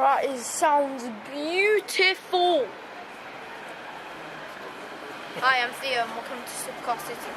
That sounds beautiful. Hi, I'm Theo and welcome to Supercar City.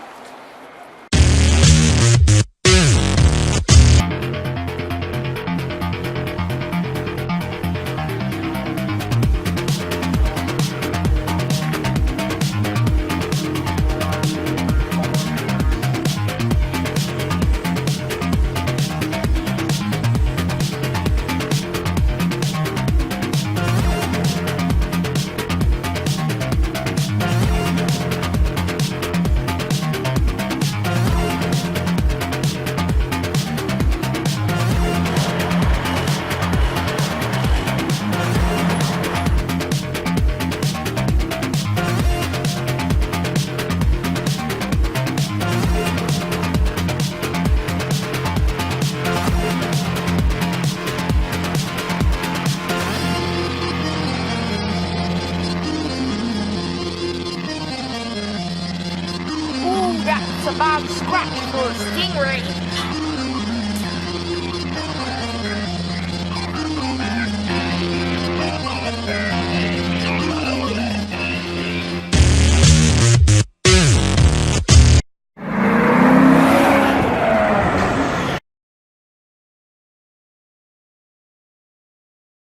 Ooh, that's a bad scratch for a Stingray.